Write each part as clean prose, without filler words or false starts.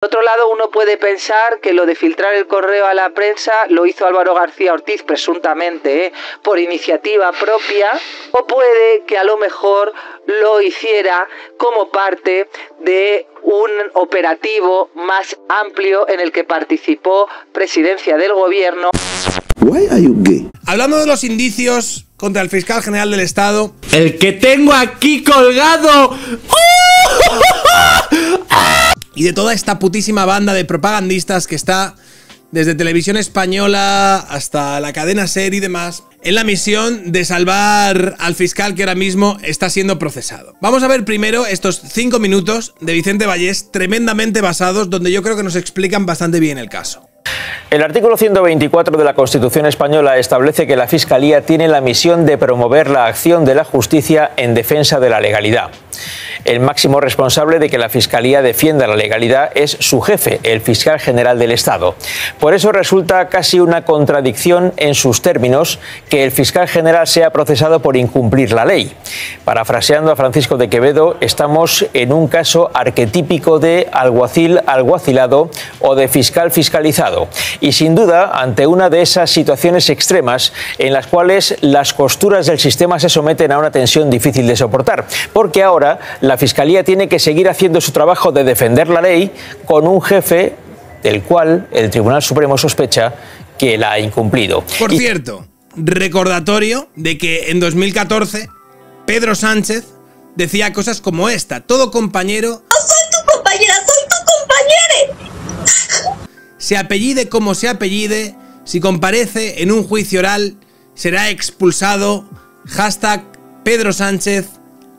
Por otro lado, uno puede pensar que lo de filtrar el correo a la prensa lo hizo Álvaro García Ortiz, presuntamente, por iniciativa propia, o puede que a lo mejor lo hiciera como parte de un operativo más amplio en el que participó Presidencia del Gobierno. Why are you gay? Hablando de los indicios contra el fiscal general del Estado, el que tengo aquí colgado, y de toda esta putísima banda de propagandistas que está desde Televisión Española hasta la cadena SER y demás, en la misión de salvar al fiscal que ahora mismo está siendo procesado. Vamos a ver primero estos 5 minutos de Vicente Vallés, tremendamente basados, donde yo creo que nos explican bastante bien el caso. El artículo 124 de la Constitución española establece que la Fiscalía tiene la misión de promover la acción de la justicia en defensa de la legalidad. El máximo responsable de que la Fiscalía defienda la legalidad es su jefe, el fiscal general del Estado. Por eso resulta casi una contradicción en sus términos que el fiscal general sea procesado por incumplir la ley. Parafraseando a Francisco de Quevedo, estamos en un caso arquetípico de alguacil alguacilado o de fiscal fiscalizado. Y sin duda, ante una de esas situaciones extremas en las cuales las costuras del sistema se someten a una tensión difícil de soportar, porque ahora la Fiscalía tiene que seguir haciendo su trabajo de defender la ley con un jefe del cual el Tribunal Supremo sospecha que la ha incumplido. Por cierto, recordatorio de que en 2014 Pedro Sánchez decía cosas como esta: todo compañero... ¡No soy tu compañera, soy tu compañere! Se apellide como se apellide, si comparece en un juicio oral, será expulsado. Hashtag Pedro Sánchez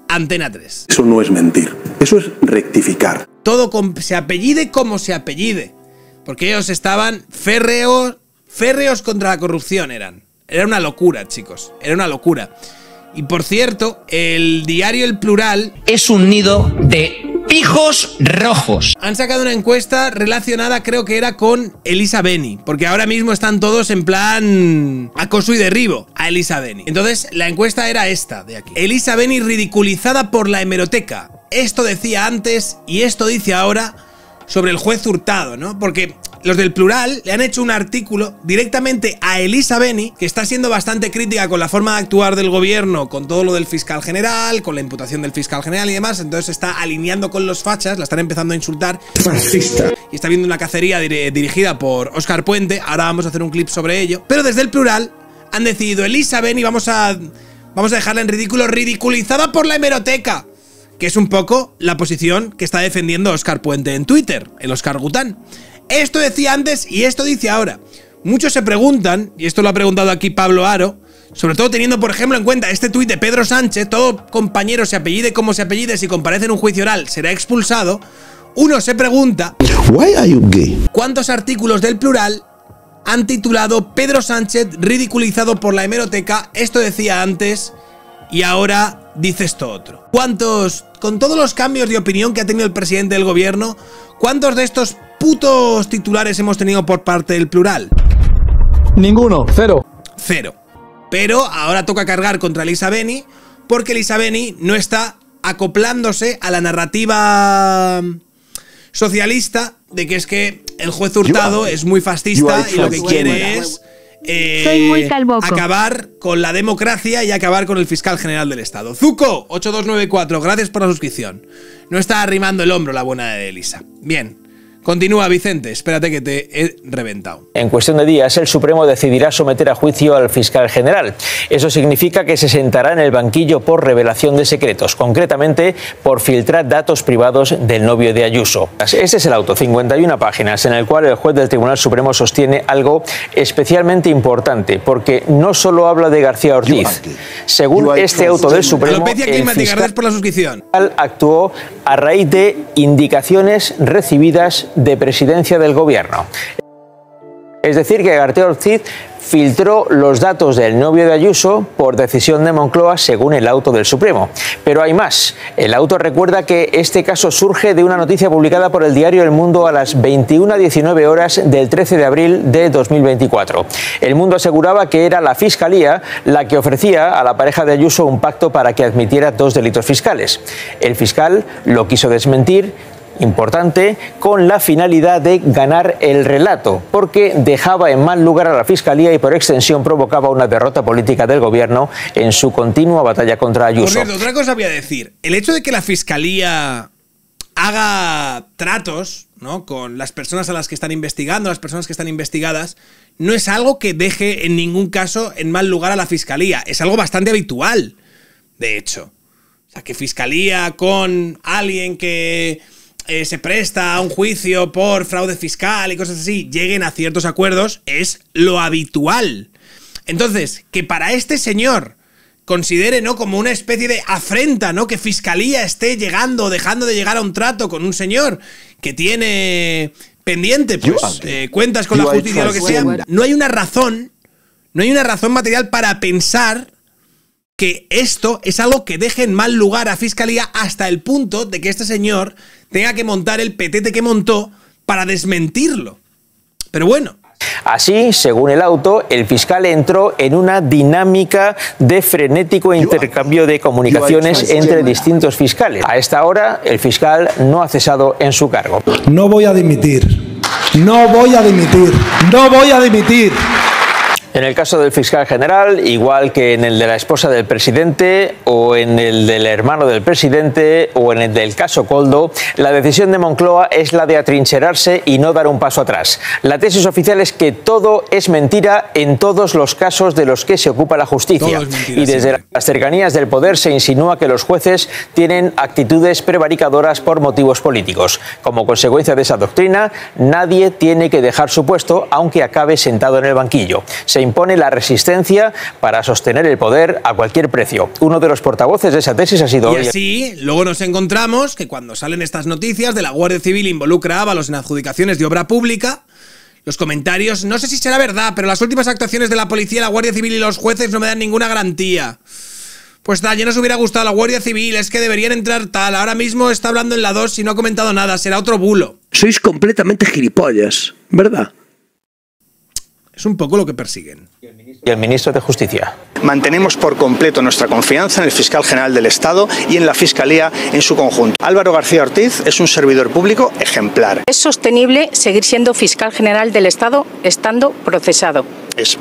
Antena 3. Eso no es mentir, eso es rectificar. Todo se apellide como se apellide, porque ellos estaban férreos contra la corrupción eran. Era una locura, chicos, era una locura. Y por cierto, el diario El Plural es un nido de pijos rojos. Han sacado una encuesta relacionada, creo que era con Elisa Beni, porque ahora mismo están todos en plan acoso y derribo a Elisa Beni. Entonces la encuesta era esta de aquí: Elisa Beni ridiculizada por la hemeroteca. Esto decía antes y esto dice ahora sobre el juez Hurtado, ¿no? Porque los del Plural le han hecho un artículo directamente a Elisa Beni, que está siendo bastante crítica con la forma de actuar del gobierno, con todo lo del fiscal general, con la imputación del fiscal general y demás. Entonces se está alineando con los fachas, la están empezando a insultar. Fascista. Y está viendo una cacería dirigida por Óscar Puente. Ahora vamos a hacer un clip sobre ello. Pero desde el Plural han decidido: Elisa Beni vamos a dejarla en ridículo, ridiculizada por la hemeroteca. Que es un poco la posición que está defendiendo Óscar Puente en Twitter, el Óscar Gután. Esto decía antes y esto dice ahora. Muchos se preguntan, y esto lo ha preguntado aquí Pablo Aro, sobre todo teniendo por ejemplo en cuenta este tuit de Pedro Sánchez: todo compañero se apellide como se apellide, si comparece en un juicio oral será expulsado. Uno se pregunta: Why are you gay? ¿Cuántos artículos del Plural han titulado Pedro Sánchez ridiculizado por la hemeroteca? Esto decía antes y ahora dice esto otro. ¿Cuántos, con todos los cambios de opinión que ha tenido el presidente del gobierno, cuántos de estos putos titulares hemos tenido por parte del Plural? Ninguno, cero. Cero. Pero ahora toca cargar contra Elisa Beni, porque Elisa Beni no está acoplándose a la narrativa socialista de que es que el juez Hurtado es muy fascista y lo que quiere es acabar con la democracia y acabar con el fiscal general del Estado. Zuko 8294, gracias por la suscripción. No está arrimando el hombro la buena de Elisa. Bien. Continúa, Vicente, espérate que te he reventado. En cuestión de días, el Supremo decidirá someter a juicio al fiscal general. Eso significa que se sentará en el banquillo por revelación de secretos, concretamente por filtrar datos privados del novio de Ayuso. Este es el auto, 51 páginas, en el cual el juez del Tribunal Supremo sostiene algo especialmente importante, porque no solo habla de García Ortiz. Según este auto del Supremo, el fiscal por la suscripción actuó a raíz de indicaciones recibidas de presidencia del gobierno. Es decir, que García Ortiz filtró los datos del novio de Ayuso por decisión de Moncloa, según el auto del Supremo. Pero hay más. El auto recuerda que este caso surge de una noticia publicada por el diario El Mundo a las 21:19 horas del 13 de abril de 2024. El Mundo aseguraba que era la Fiscalía la que ofrecía a la pareja de Ayuso un pacto para que admitiera 2 delitos fiscales. El fiscal lo quiso desmentir importante, con la finalidad de ganar el relato, porque dejaba en mal lugar a la Fiscalía y por extensión provocaba una derrota política del gobierno en su continua batalla contra Ayuso. Por cierto, otra cosa voy a decir. El hecho de que la Fiscalía haga tratos, ¿no?, con las personas a las que están investigando, las personas que están investigadas, no es algo que deje en ningún caso en mal lugar a la Fiscalía. Es algo bastante habitual, de hecho. O sea, que Fiscalía con alguien que se presta a un juicio por fraude fiscal y cosas así, lleguen a ciertos acuerdos, es lo habitual. Entonces, que para este señor considere, ¿no?, como una especie de afrenta, ¿no?, que Fiscalía esté llegando o dejando de llegar a un trato con un señor que tiene pendiente, pues, cuentas con la justicia o lo que sea, no hay una razón material para pensar que esto es algo que deje en mal lugar a Fiscalía hasta el punto de que este señor tenga que montar el petete que montó para desmentirlo. Pero bueno. Así, según el auto, el fiscal entró en una dinámica de frenético intercambio de comunicaciones entre distintos fiscales. A esta hora, el fiscal no ha cesado en su cargo. No voy a dimitir. No voy a dimitir. No voy a dimitir. En el caso del fiscal general, igual que en el de la esposa del presidente o en el del hermano del presidente o en el del caso Koldo, la decisión de Moncloa es la de atrincherarse y no dar un paso atrás. La tesis oficial es que todo es mentira en todos los casos de los que se ocupa la justicia. Y desde las cercanías del poder se insinúa que los jueces tienen actitudes prevaricadoras por motivos políticos. Como consecuencia de esa doctrina, nadie tiene que dejar su puesto aunque acabe sentado en el banquillo. Se impone la resistencia para sostener el poder a cualquier precio. Uno de los portavoces de esa tesis ha sido... Y así, luego nos encontramos que cuando salen estas noticias de la Guardia Civil involucra a Ábalos en adjudicaciones de obra pública, los comentarios, no sé si será verdad, pero las últimas actuaciones de la policía, la Guardia Civil y los jueces no me dan ninguna garantía. Pues tal, ya nos hubiera gustado la Guardia Civil, es que deberían entrar tal, ahora mismo está hablando en la 2 y no ha comentado nada, será otro bulo. Sois completamente gilipollas, ¿verdad? Es un poco lo que persiguen. Y el ministro de Justicia. Mantenemos por completo nuestra confianza en el fiscal general del Estado y en la Fiscalía en su conjunto. Álvaro García Ortiz es un servidor público ejemplar. ¿Es sostenible seguir siendo fiscal general del Estado estando procesado? Es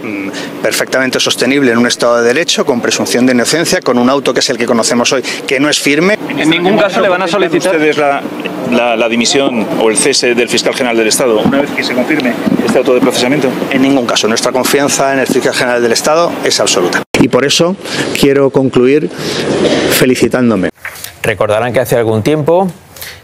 perfectamente sostenible en un Estado de Derecho, con presunción de inocencia, con un auto que es el que conocemos hoy, que no es firme. ¿En ningún caso le van a solicitar ustedes la dimisión o el cese del fiscal general del Estado una vez que se confirme este auto de procesamiento? En ningún caso. Nuestra confianza en el fiscal general del Estado es absoluta. Y por eso quiero concluir felicitándome. Recordarán que hace algún tiempo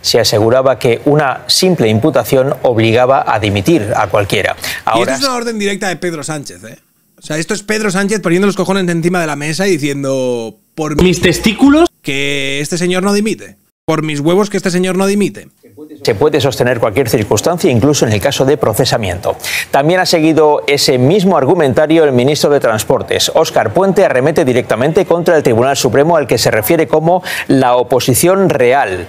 se aseguraba que una simple imputación obligaba a dimitir a cualquiera. Ahora... Y esto es una orden directa de Pedro Sánchez, ¿eh? O sea, esto es Pedro Sánchez poniendo los cojones encima de la mesa y diciendo... Por mis testículos... Que este señor no dimite. Por mis huevos que este señor no dimite. Se puede sostener cualquier circunstancia, incluso en el caso de procesamiento. También ha seguido ese mismo argumentario el ministro de Transportes. Óscar Puente arremete directamente contra el Tribunal Supremo, al que se refiere como la oposición real.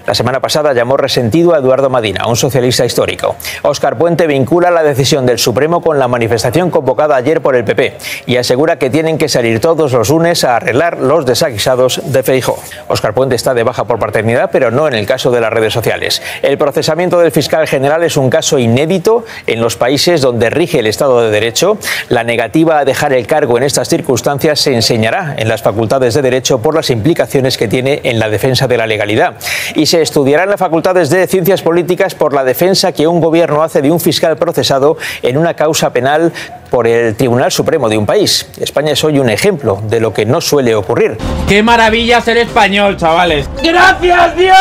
La semana pasada llamó resentido a Eduardo Madina, un socialista histórico. Óscar Puente vincula la decisión del Supremo con la manifestación convocada ayer por el PP y asegura que tienen que salir todos los lunes a arreglar los desaguisados de Feijóo. Óscar Puente está de baja por paternidad, pero no en el caso de las redes sociales. El procesamiento del fiscal general es un caso inédito en los países donde rige el Estado de Derecho. La negativa a dejar el cargo en estas circunstancias se enseñará en las facultades de Derecho por las implicaciones que tiene en la defensa de la legalidad. Y se estudiará en las facultades de Ciencias Políticas por la defensa que un gobierno hace de un fiscal procesado en una causa penal por el Tribunal Supremo de un país. España es hoy un ejemplo de lo que no suele ocurrir. ¡Qué maravilla ser español, chavales! ¡Gracias, Dios!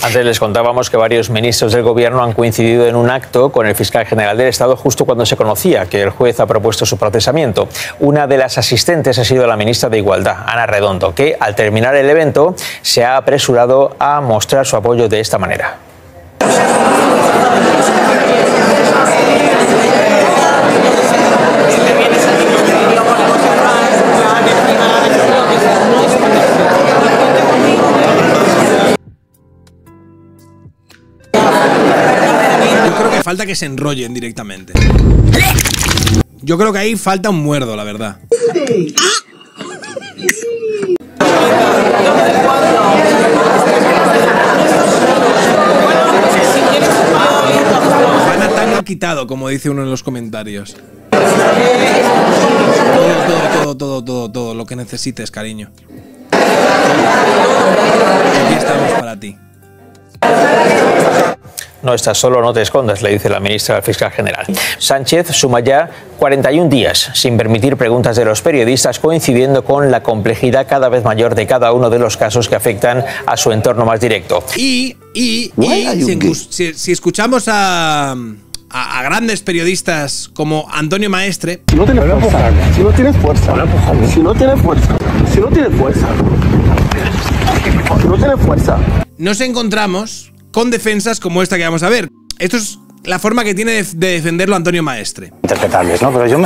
Antes les contábamos que varios ministros del gobierno han coincidido en un acto con el fiscal general del Estado justo cuando se conocía que el juez ha propuesto su procesamiento. Una de las asistentes ha sido la ministra de Igualdad, Ana Redondo, que al terminar el evento se ha apresurado a mostrar su apoyo de esta manera. Falta que se enrollen directamente. Yo creo que ahí falta un muerdo, la verdad. quitado, como dice uno en los comentarios. Todo lo que necesites, cariño. Aquí estamos para ti. No estás solo, no te escondas, le dice la ministra al fiscal general. Sánchez suma ya 41 días sin permitir preguntas de los periodistas, coincidiendo con la complejidad cada vez mayor de cada uno de los casos que afectan a su entorno más directo. Si escuchamos a grandes periodistas como Antonio Maestre... Si no tienes fuerza, si no tienes fuerza, si no tienes fuerza, si no tienes fuerza, si no tienes fuerza, nos encontramos con defensas como esta que vamos a ver. Esto es la forma que tiene de defenderlo Antonio Maestre. Interpretables, ¿no? Pero yo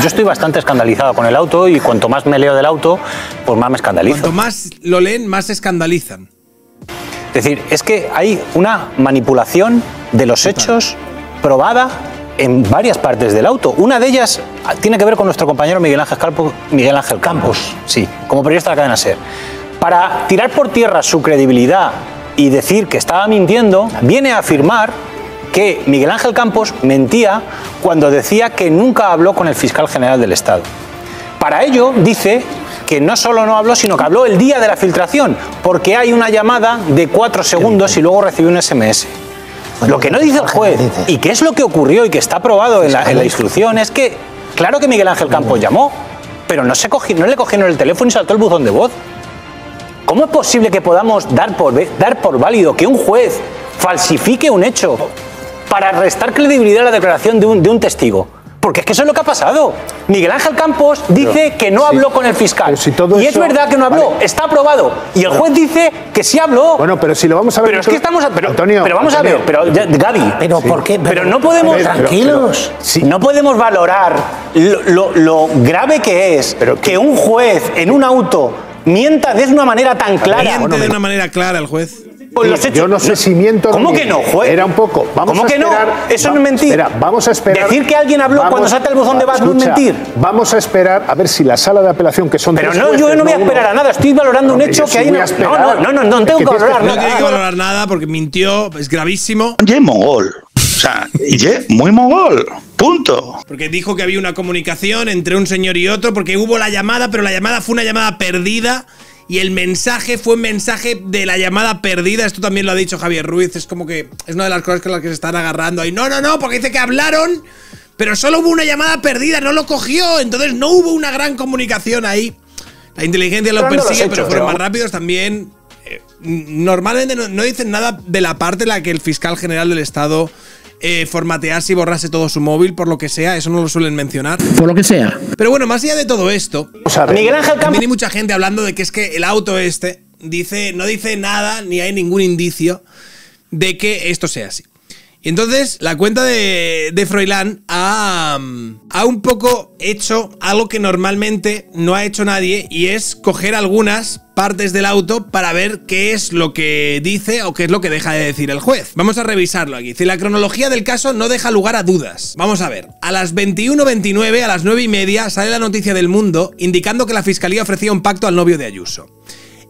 estoy bastante escandalizado con el auto y cuanto más me leo del auto, pues más me escandalizo. Cuanto más lo leen, más se escandalizan. Es decir, es que hay una manipulación de los hechos probada en varias partes del auto. Una de ellas tiene que ver con nuestro compañero Miguel Ángel Campos, sí, como periodista de la cadena SER. Para tirar por tierra su credibilidad y decir que estaba mintiendo, viene a afirmar que Miguel Ángel Campos mentía cuando decía que nunca habló con el fiscal general del Estado. Para ello dice que no solo no habló, sino que habló el día de la filtración, porque hay una llamada de 4 segundos y luego recibió un SMS. Lo que no dice el juez, y que es lo que ocurrió y que está aprobado en la instrucción, es que, claro que Miguel Ángel Campos llamó, pero no le cogieron el teléfono y saltó el buzón de voz. ¿Cómo es posible que podamos dar por válido que un juez falsifique un hecho para restar credibilidad a la declaración de un testigo? Porque es que eso es lo que ha pasado. Miguel Ángel Campos dice que no habló con el fiscal. Y es verdad que no habló, está aprobado. Y el juez dice que sí habló. Bueno, pero si lo vamos a ver... Pero es que estamos... Antonio, pero vamos a ver, Gaby... ¿Pero por qué? Pero no podemos... Tranquilos. No podemos valorar lo grave que es que un juez en un auto mienta de una manera tan clara. Miente de una manera clara el juez. Yo no sé si miento. ¿Cómo que no, juez? Era un poco. ¿Cómo que no? Eso no es mentir. Espera, vamos a esperar. Decir que alguien habló cuando salta el buzón de voz no es mentir. Vamos a esperar a ver si la sala de apelación, que son Pero no, yo no voy a esperar a nada. Estoy valorando un hecho que hay. No tengo que valorar nada. No tiene que valorar nada porque mintió, es gravísimo. Y es mongol. O sea, y es muy mongol. Punto. Porque dijo que había una comunicación entre un señor y otro, porque hubo la llamada, pero la llamada fue una llamada perdida. Y el mensaje fue un mensaje de la llamada perdida. Esto también lo ha dicho Javier Ruiz. Es como que es una de las cosas con las que se están agarrando ahí. No, porque dice que hablaron, pero solo hubo una llamada perdida, no lo cogió. Entonces no hubo una gran comunicación ahí. La inteligencia lo persigue, pero fueron más rápidos también. Normalmente no dicen nada de la parte en la que el fiscal general del Estado formatease y borrase todo su móvil, por lo que sea. Eso no lo suelen mencionar. Por lo que sea. Pero bueno, más allá de todo esto, Miguel Ángel Campos... también hay mucha gente hablando de que es que el auto no dice nada, ni hay ningún indicio de que esto sea así. Y entonces la cuenta de Froilán ha un poco hecho algo que normalmente no ha hecho nadie, y es coger algunas partes del auto para ver qué es lo que dice o qué es lo que deja de decir el juez. Vamos a revisarlo aquí. La cronología del caso no deja lugar a dudas. Vamos a ver. A las 21:29, a las 9:30, sale la noticia del Mundo indicando que la fiscalía ofrecía un pacto al novio de Ayuso.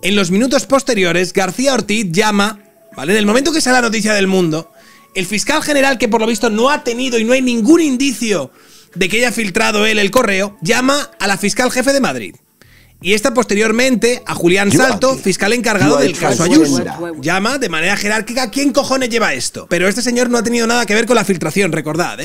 En los minutos posteriores, García Ortiz llama, ¿vale? En el momento que sale la noticia del Mundo, el fiscal general, que por lo visto no ha tenido y no hay ningún indicio de que haya filtrado él el correo, llama a la fiscal jefe de Madrid. Y esta posteriormente a Julián Salto, fiscal encargado del caso Ayuso. Llama de manera jerárquica quién cojones lleva esto. Pero este señor no ha tenido nada que ver con la filtración, recordad,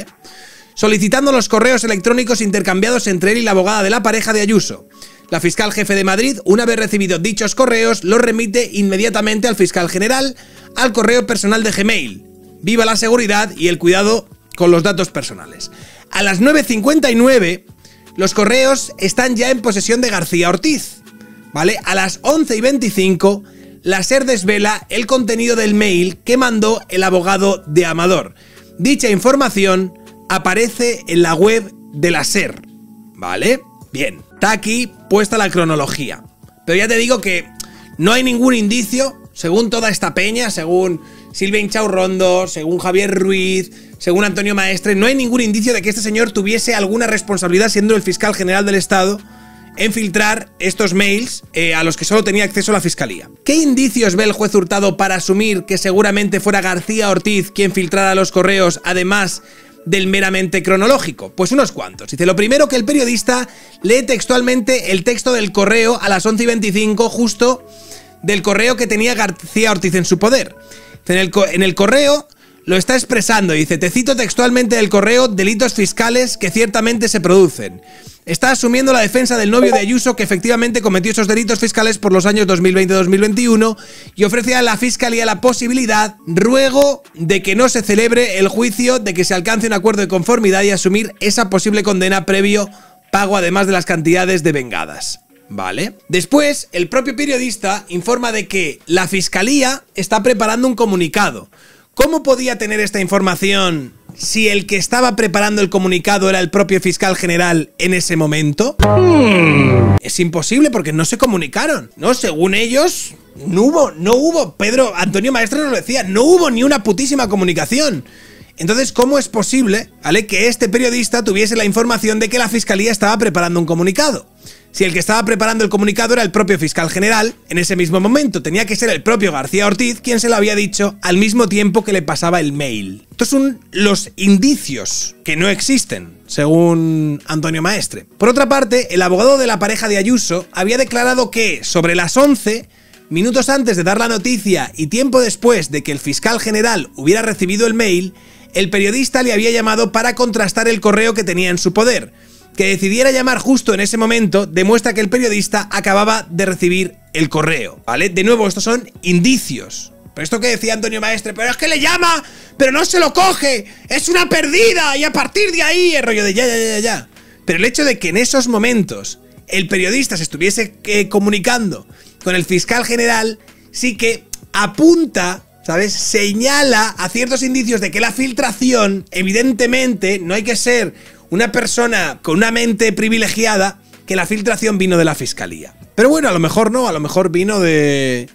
solicitando los correos electrónicos intercambiados entre él y la abogada de la pareja de Ayuso. La fiscal jefe de Madrid, una vez recibido dichos correos, los remite inmediatamente al fiscal general, al correo personal de Gmail. Viva la seguridad y el cuidado con los datos personales. A las 9:59, los correos están ya en posesión de García Ortiz, ¿vale? A las 11:25, la SER desvela el contenido del mail que mandó el abogado de Amador. Dicha información aparece en la web de la SER, ¿vale? Bien, está aquí puesta la cronología. Pero ya te digo que no hay ningún indicio, según toda esta peña, según Silvia Inchaurrondo, según Javier Ruiz, según Antonio Maestre, no hay ningún indicio de que este señor tuviese alguna responsabilidad siendo el fiscal general del Estado en filtrar estos mails a los que solo tenía acceso la fiscalía. ¿Qué indicios ve el juez Hurtado para asumir que seguramente fuera García Ortiz quien filtrara los correos, además del meramente cronológico? Pues unos cuantos. Dice, lo primero, que el periodista lee textualmente el texto del correo a las 11:25, justo del correo que tenía García Ortiz en su poder. En el correo lo está expresando, dice, te cito textualmente del correo: delitos fiscales que ciertamente se producen. Está asumiendo la defensa del novio de Ayuso, que efectivamente cometió esos delitos fiscales por los años 2020-2021, y ofrece a la fiscalía la posibilidad, ruego, de que no se celebre el juicio, de que se alcance un acuerdo de conformidad y asumir esa posible condena previo pago, además de las cantidades devengadas. ¿Vale? Después, el propio periodista informa de que la fiscalía está preparando un comunicado. ¿Cómo podía tener esta información si el que estaba preparando el comunicado era el propio fiscal general en ese momento? Es imposible, porque no se comunicaron, ¿no? Según ellos, no hubo, Pedro Antonio Maestre nos lo decía, no hubo ni una putísima comunicación. Entonces, ¿cómo es posible, ¿vale?, que este periodista tuviese la información de que la fiscalía estaba preparando un comunicado? Si el que estaba preparando el comunicado era el propio fiscal general, en ese mismo momento tenía que ser el propio García Ortiz quien se lo había dicho al mismo tiempo que le pasaba el mail. Estos son los indicios que no existen, según Antonio Maestre. Por otra parte, el abogado de la pareja de Ayuso había declarado que sobre las 11, minutos antes de dar la noticia y tiempo después de que el fiscal general hubiera recibido el mail, el periodista le había llamado para contrastar el correo que tenía en su poder. Que decidiera llamar justo en ese momento demuestra que el periodista acababa de recibir el correo, ¿vale? De nuevo, estos son indicios. Pero esto que decía Antonio Maestre, pero es que le llama, pero no se lo coge, es una perdida, y a partir de ahí el rollo de ya. Pero el hecho de que en esos momentos el periodista se estuviese comunicando con el fiscal general sí que apunta, ¿sabes?, señala a ciertos indicios de que la filtración, evidentemente, no hay que ser una persona con una mente privilegiada, que la filtración vino de la fiscalía. Pero bueno, a lo mejor no, a lo mejor vino de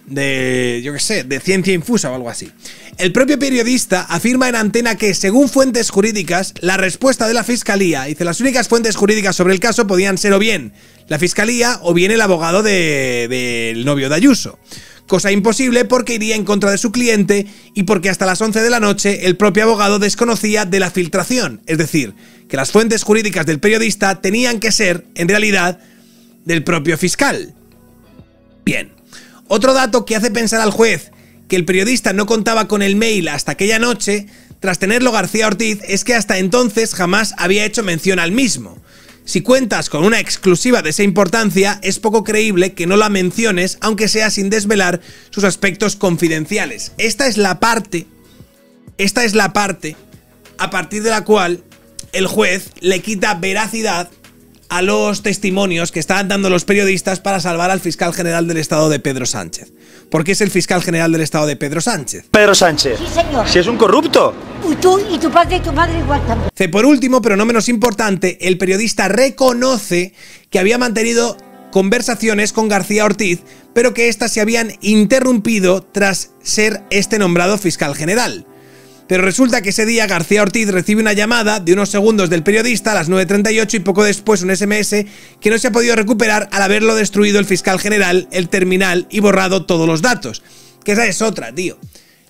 yo qué sé, de ciencia infusa o algo así. El propio periodista afirma en Antena que, según fuentes jurídicas, la respuesta de la fiscalía, dice, las únicas fuentes jurídicas sobre el caso podían ser o bien la fiscalía o bien el abogado del novio de Ayuso. Cosa imposible porque iría en contra de su cliente y porque hasta las 11 de la noche el propio abogado desconocía de la filtración. Es decir, que las fuentes jurídicas del periodista tenían que ser, en realidad, del propio fiscal. Bien. Otro dato que hace pensar al juez que el periodista no contaba con el mail hasta aquella noche, tras tenerlo García Ortiz, es que hasta entonces jamás había hecho mención al mismo. Si cuentas con una exclusiva de esa importancia, es poco creíble que no la menciones, aunque sea sin desvelar sus aspectos confidenciales. Esta es la parte a partir de la cual el juez le quita veracidad a los testimonios que estaban dando los periodistas para salvar al fiscal general del Estado de Pedro Sánchez. ¿Por qué es el fiscal general del Estado de Pedro Sánchez? Pedro Sánchez. Sí, señor. Si es un corrupto. Y tú, y tu padre y tu madre igual también. Por último, pero no menos importante, el periodista reconoce que había mantenido conversaciones con García Ortiz, pero que éstas se habían interrumpido tras ser este nombrado fiscal general. Pero resulta que ese día García Ortiz recibe una llamada de unos segundos del periodista a las 9:38 y poco después un SMS que no se ha podido recuperar al haberlo destruido el fiscal general, el terminal, y borrado todos los datos. Que esa es otra, tío.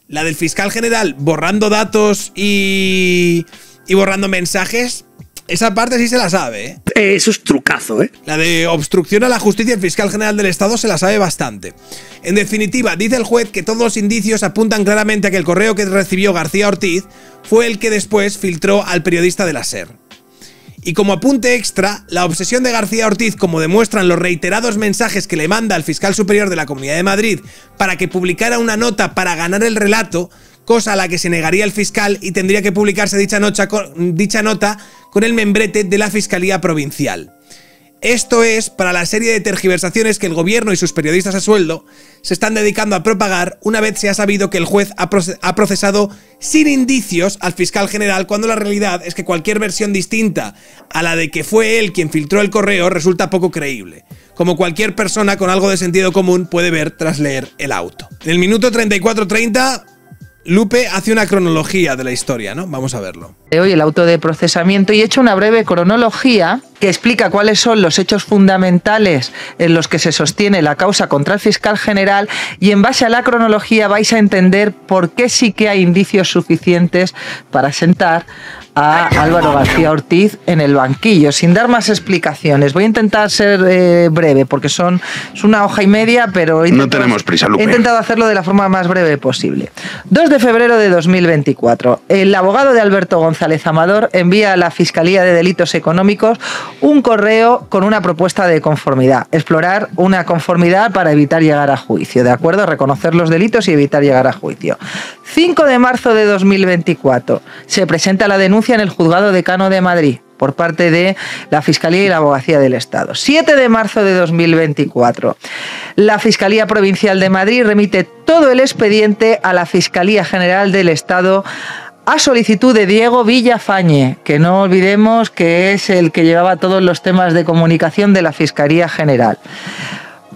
La del fiscal general borrando datos y borrando mensajes, esa parte sí se la sabe, ¿eh? Eso es trucazo, ¿eh? La de obstrucción a la justicia, el fiscal general del Estado se la sabe bastante. En definitiva, dice el juez que todos los indicios apuntan claramente a que el correo que recibió García Ortiz fue el que después filtró al periodista de la SER. Y como apunte extra, la obsesión de García Ortiz, como demuestran los reiterados mensajes que le manda al fiscal superior de la Comunidad de Madrid para que publicara una nota para ganar el relato, cosa a la que se negaría el fiscal, y tendría que publicarse dicha nota con el membrete de la Fiscalía Provincial. Esto es para la serie de tergiversaciones que el gobierno y sus periodistas a sueldo se están dedicando a propagar una vez se ha sabido que el juez ha procesado sin indicios al fiscal general, cuando la realidad es que cualquier versión distinta a la de que fue él quien filtró el correo resulta poco creíble, como cualquier persona con algo de sentido común puede ver tras leer el auto. En el minuto 34:30... Lupe hace una cronología de la historia, ¿no? Vamos a verlo. Hoy el auto de procesamiento y he hecho una breve cronología que explica cuáles son los hechos fundamentales en los que se sostiene la causa contra el fiscal general, y en base a la cronología vais a entender por qué sí que hay indicios suficientes para sentar a Álvaro García Ortiz en el banquillo. Sin dar más explicaciones, voy a intentar ser breve, porque es una hoja y media, pero no tenemos prisa, Lupe. He intentado hacerlo de la forma más breve posible. 2 de febrero de 2024. El abogado de Alberto González Amador envía a la Fiscalía de Delitos Económicos un correo con una propuesta de conformidad. Explorar una conformidad para evitar llegar a juicio, ¿de acuerdo? Reconocer los delitos y evitar llegar a juicio. 5 de marzo de 2024. Se presenta la denuncia en el Juzgado Decano de Madrid por parte de la Fiscalía y la Abogacía del Estado. 7 de marzo de 2024. La Fiscalía Provincial de Madrid remite todo el expediente a la Fiscalía General del Estado a solicitud de Diego Villafañe, que no olvidemos que es el que llevaba todos los temas de comunicación de la Fiscalía General.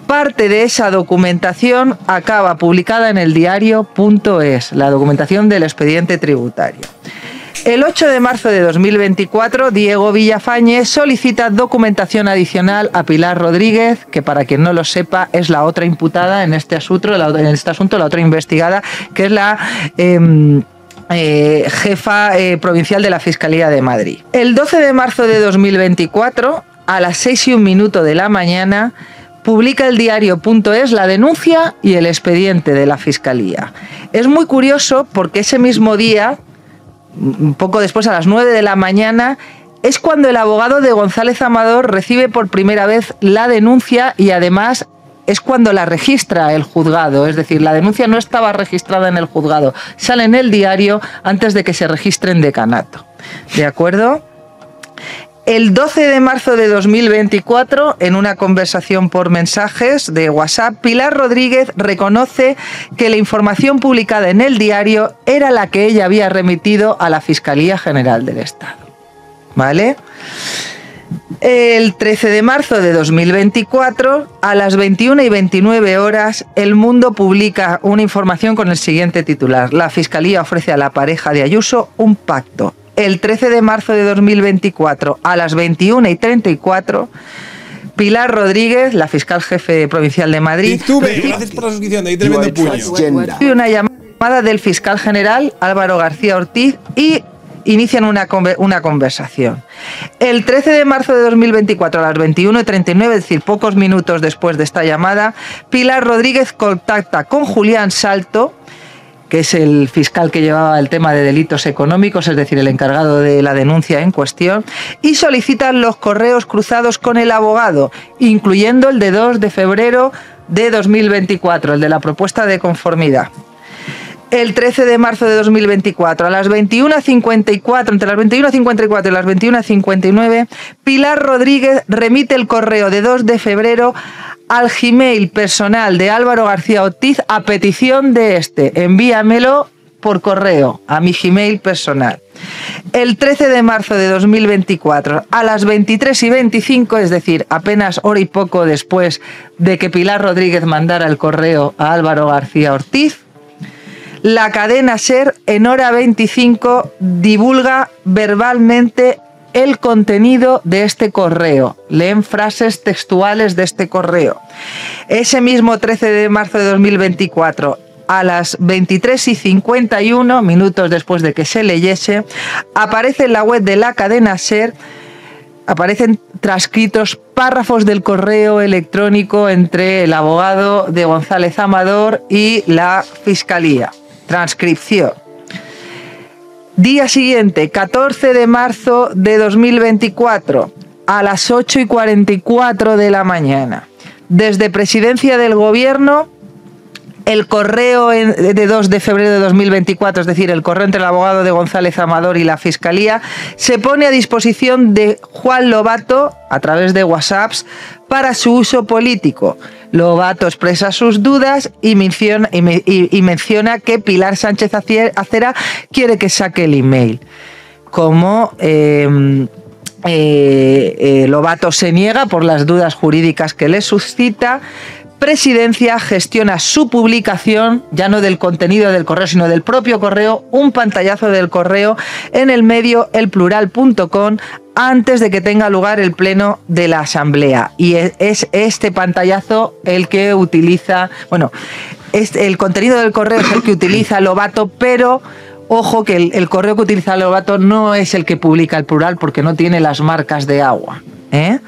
Parte de esa documentación acaba publicada en el diario.es, la documentación del expediente tributario. El 8 de marzo de 2024, Diego Villafañe solicita documentación adicional a Pilar Rodríguez, que para quien no lo sepa es la otra imputada en este asunto, la otra investigada, que es la jefa provincial de la Fiscalía de Madrid. El 12 de marzo de 2024, a las 6:01 de la mañana, publica el diario.es la denuncia y el expediente de la Fiscalía. Es muy curioso porque ese mismo día, un poco después, a las 9 de la mañana, es cuando el abogado de González Amador recibe por primera vez la denuncia, y además es cuando la registra el juzgado. Es decir, la denuncia no estaba registrada en el juzgado, sale en el diario antes de que se registre en decanato. ¿De acuerdo? El 12 de marzo de 2024, en una conversación por mensajes de WhatsApp, Pilar Rodríguez reconoce que la información publicada en el diario era la que ella había remitido a la Fiscalía General del Estado. ¿Vale? El 13 de marzo de 2024, a las 21:29 horas, El Mundo publica una información con el siguiente titular: la Fiscalía ofrece a la pareja de Ayuso un pacto. El 13 de marzo de 2024, a las 21:34, Pilar Rodríguez, la fiscal jefe provincial de Madrid, gracias por la suscripción, de ahí tremendo puño. recibe una llamada del fiscal general Álvaro García Ortiz y inician una conversación. El 13 de marzo de 2024, a las 21:39, es decir, pocos minutos después de esta llamada, Pilar Rodríguez contacta con Julián Salto, que es el fiscal que llevaba el tema de delitos económicos, es decir, el encargado de la denuncia en cuestión, y solicitan los correos cruzados con el abogado, incluyendo el de 2 de febrero de 2024, el de la propuesta de conformidad. El 13 de marzo de 2024, a las 21:54, entre las 21:54 y las 21:59, Pilar Rodríguez remite el correo de 2 de febrero al Gmail personal de Álvaro García Ortiz a petición de este: envíamelo por correo a mi Gmail personal. El 13 de marzo de 2024, a las 23:25, es decir, apenas hora y poco después de que Pilar Rodríguez mandara el correo a Álvaro García Ortiz, la cadena SER, en hora 25, divulga verbalmente el contenido de este correo. Leen frases textuales de este correo. Ese mismo 13 de marzo de 2024, a las 23:51, minutos después de que se leyese, aparece en la web de la cadena SER, aparecen transcritos párrafos del correo electrónico entre el abogado de González Amador y la Fiscalía. Transcripción. Día siguiente, 14 de marzo de 2024, a las 8:44 de la mañana. Desde Presidencia del Gobierno, el correo de 2 de febrero de 2024, es decir, el correo entre el abogado de González Amador y la Fiscalía, se pone a disposición de Juan Lobato a través de WhatsApps para su uso político. Lobato expresa sus dudas y menciona que Pilar Sánchez Acera quiere que saque el email. Como Lobato se niega por las dudas jurídicas que le suscita, Presidencia gestiona su publicación, ya no del contenido del correo, sino del propio correo, un pantallazo del correo en el medio elplural.com antes de que tenga lugar el pleno de la Asamblea. Y es este pantallazo el que utiliza, bueno, el contenido del correo es el que utiliza Lobato, pero ojo que el correo que utiliza Lobato no es el que publica El Plural porque no tiene las marcas de agua, ¿eh?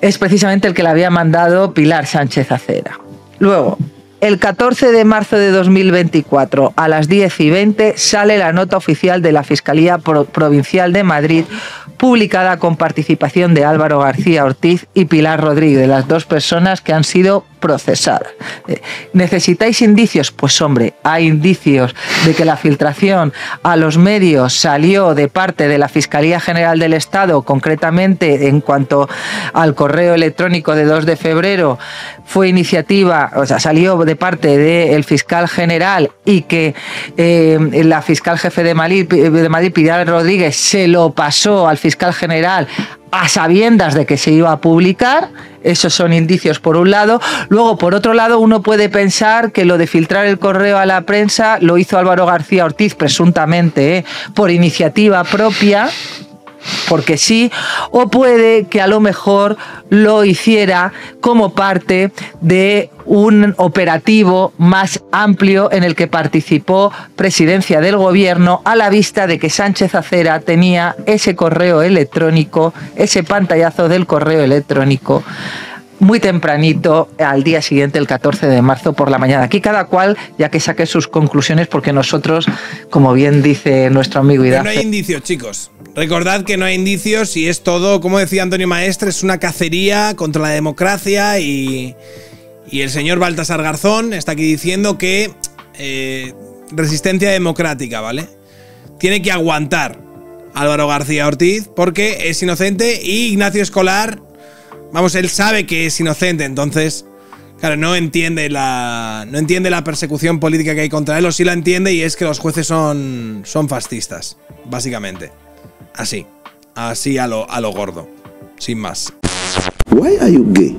Es precisamente el que le había mandado Pilar Sánchez Acera. Luego, el 14 de marzo de 2024, a las 10:20, sale la nota oficial de la Fiscalía Provincial de Madrid, publicada con participación de Álvaro García Ortiz y Pilar Rodríguez, las dos personas que han sido procesadas. ¿Necesitáis indicios? Pues hombre, hay indicios de que la filtración a los medios salió de parte de la Fiscalía General del Estado, concretamente en cuanto al correo electrónico de 2 de febrero, fue iniciativa, o sea, salió de parte del fiscal general y que la fiscal jefe de Madrid, Pilar Rodríguez, se lo pasó al fiscal general a sabiendas de que se iba a publicar. Esos son indicios por un lado. Luego, por otro lado, uno puede pensar que lo de filtrar el correo a la prensa lo hizo Álvaro García Ortiz, presuntamente, por iniciativa propia, porque sí, o puede que a lo mejor lo hiciera como parte de un operativo más amplio en el que participó Presidencia del Gobierno, a la vista de que Sánchez Acera tenía ese correo electrónico, ese pantallazo del correo electrónico, muy tempranito, al día siguiente, el 14 de marzo por la mañana. Aquí cada cual ya que saque sus conclusiones, porque nosotros, como bien dice nuestro amigo Idafe... No hay indicios, chicos. Recordad que no hay indicios y es todo, como decía Antonio Maestre, es una cacería contra la democracia y el señor Baltasar Garzón está aquí diciendo que resistencia democrática, ¿vale? Tiene que aguantar Álvaro García Ortiz porque es inocente y Ignacio Escolar, vamos, él sabe que es inocente, entonces, claro, no entiende la persecución política que hay contra él, o sí la entiende, y es que los jueces son fascistas, básicamente. Así a lo gordo, sin más. Why are you gay?